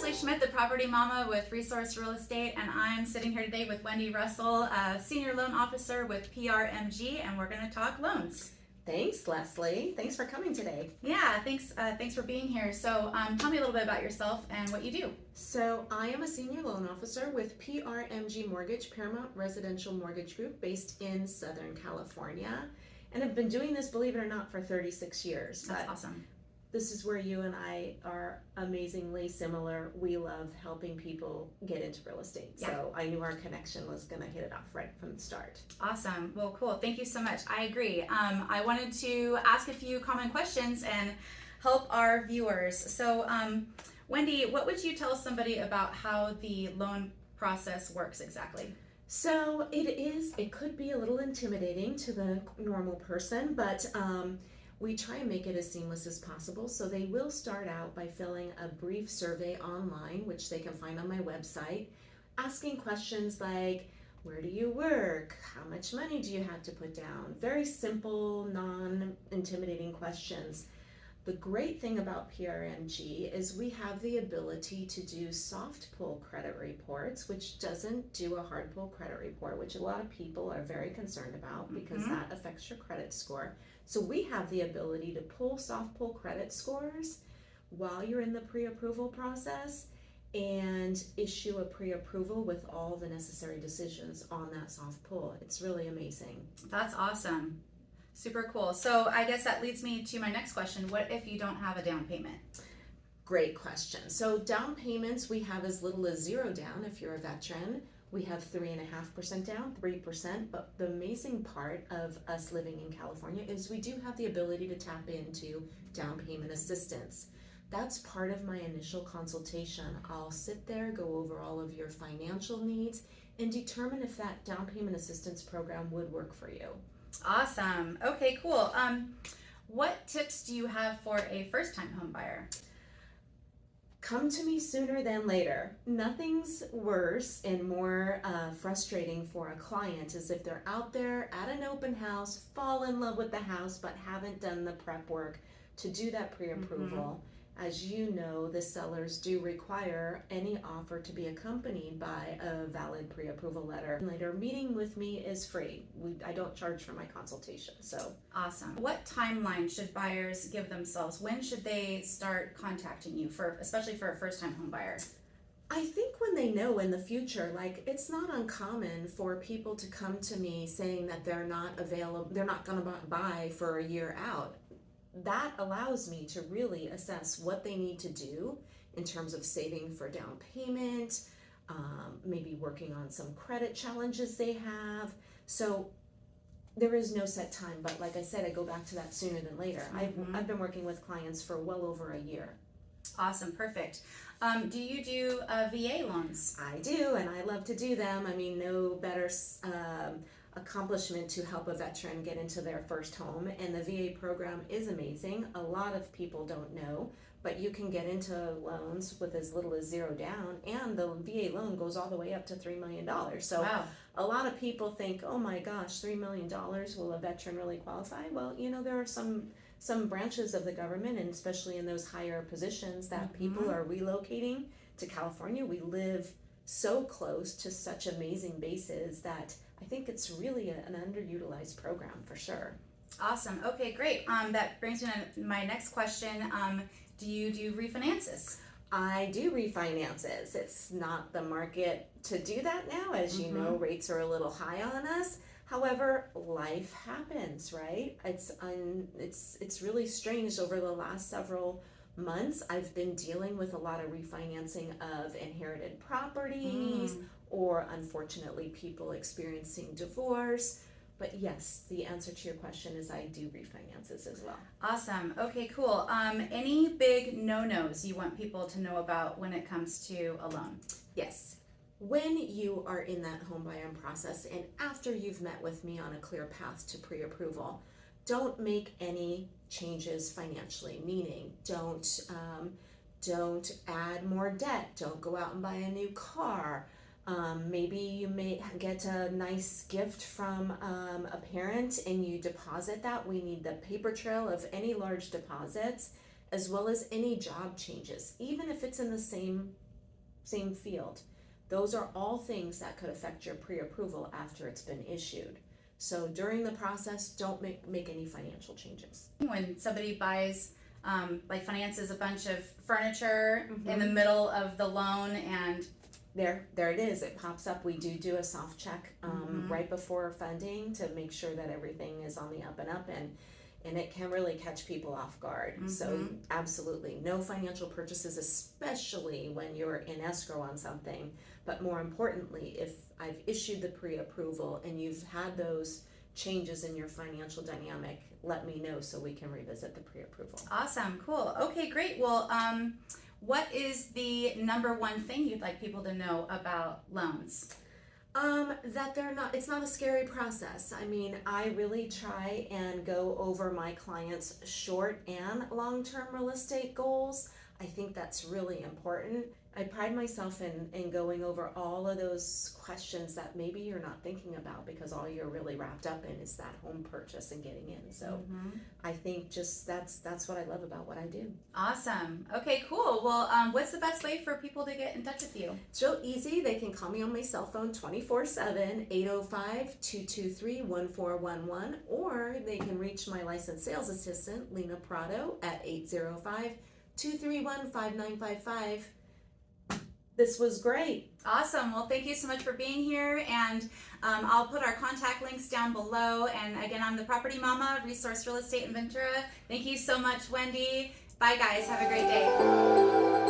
Leslie Schmidt, the property mama with Resource Real Estate, and I'm sitting here today with Wendy Russell, Senior Loan Officer with PRMG, and we're going to talk loans. Thanks, Leslie. Thanks for coming today. Yeah, thanks for being here. So tell me a little bit about yourself and what you do. So I am a Senior Loan Officer with PRMG Mortgage, Paramount Residential Mortgage Group, based in Southern California. And I've been doing this, believe it or not, for 36 years. That's awesome. This is where you and I are amazingly similar. We love helping people get into real estate. Yeah. So I knew our connection was going to hit it off right from the start. Awesome. Well, cool. Thank you so much. I agree. I wanted to ask a few common questions and help our viewers. So, Wendy, what would you tell somebody about how the loan process works exactly? So it could be a little intimidating to the normal person, but we try and make it as seamless as possible. So they will start out by filling a brief survey online, which they can find on my website, asking questions like, where do you work? How much money do you have to put down? Very simple, non-intimidating questions. The great thing about PRMG is we have the ability to do soft pull credit reports, which doesn't do a hard pull credit report, which a lot of people are very concerned about because that affects your credit score. So we have the ability to pull soft pull credit scores while you're in the pre-approval process and issue a pre-approval with all the necessary decisions on that soft pull. It's really amazing. That's awesome. Super cool. So I guess that leads me to my next question. What if you don't have a down payment? Great question. So down payments, we have as little as $0 down if you're a veteran. We have 3.5% down, 3%. But the amazing part of us living in California is we do have the ability to tap into down payment assistance. That's part of my initial consultation. I'll sit there, go over all of your financial needs, and determine if that down payment assistance program would work for you. Awesome. Okay, cool. What tips do you have for a first-time home buyer? Come to me sooner than later. Nothing's worse and more frustrating for a client is if they're out there at an open house, fall in love with the house, but haven't done the prep work to do that pre-approval. As you know, the sellers do require any offer to be accompanied by a valid pre-approval letter. Later, meeting with me is free. I don't charge for my consultation. So awesome. What timeline should buyers give themselves? When should they start contacting you, especially for a first-time home buyer? I think when they know in the future, like it's not uncommon for people to come to me saying that they're not available, they're not going to buy for a year out. That allows me to really assess what they need to do in terms of saving for down payment, maybe working on some credit challenges they have. So there is no set time, but like I said, I go back to that sooner than later. I've been working with clients for well over a year. Awesome, perfect. Do you do VA loans? I do, and I love to do them. I mean, no better accomplishment to help a veteran get into their first home, and the VA program is amazing. A lot of people don't know, but you can get into loans with as little as $0 down, and the VA loan goes all the way up to $3 million. So wow. A lot of people think, oh my gosh, $3 million, will a veteran really qualify? Well, you know, there are some branches of the government, and especially in those higher positions, that people are relocating to California. We live so close to such amazing bases that I think it's really an underutilized program for sure. Awesome. Okay, great. That brings me to my next question. Do you do refinances? I do refinances. It's not the market to do that now. As you know, rates are a little high on us. However, life happens, right? It's really strange. Over the last several months, I've been dealing with a lot of refinancing of inherited properties or unfortunately people experiencing divorce. But yes, the answer to your question is I do refinances as well. Awesome. Okay, cool. Any big no-nos you want people to know about when it comes to a loan? Yes. When you are in that home buying process and after you've met with me on a clear path to pre-approval, don't make any changes financially, meaning don't add more debt, don't go out and buy a new car. Maybe you may get a nice gift from a parent and you deposit that. We need the paper trail of any large deposits as well as any job changes, even if it's in the same same field. Those are all things that could affect your pre-approval after it's been issued. So during the process, don't make any financial changes. When somebody buys, like finances a bunch of furniture Mm-hmm. in the middle of the loan, and There it is. It pops up. We do a soft check right before funding to make sure that everything is on the up and up, and it can really catch people off guard. So absolutely no financial purchases, especially when you're in escrow on something. But more importantly, if I've issued the pre-approval and you've had those changes in your financial dynamic, let me know so we can revisit the pre-approval. Awesome, cool. Okay, great. Well, what is the number one thing you'd like people to know about loans? That it's not a scary process. I mean, I really try and go over my clients' short and long-term real estate goals. I think that's really important. I pride myself in going over all of those questions that maybe you're not thinking about because all you're really wrapped up in is that home purchase and getting in. So I think just that's what I love about what I do. Awesome. Okay, cool. Well, what's the best way for people to get in touch with you? It's real easy. They can call me on my cell phone 24/7, 805-223-1411, or they can reach my licensed sales assistant, Lena Prado, at 805-231-5955. This was great. Awesome. Well, thank you so much for being here, and I'll put our contact links down below. And again, I'm the Property Mama, Resource Real Estate in Ventura. Thank you so much, Wendy. Bye, guys. Have a great day.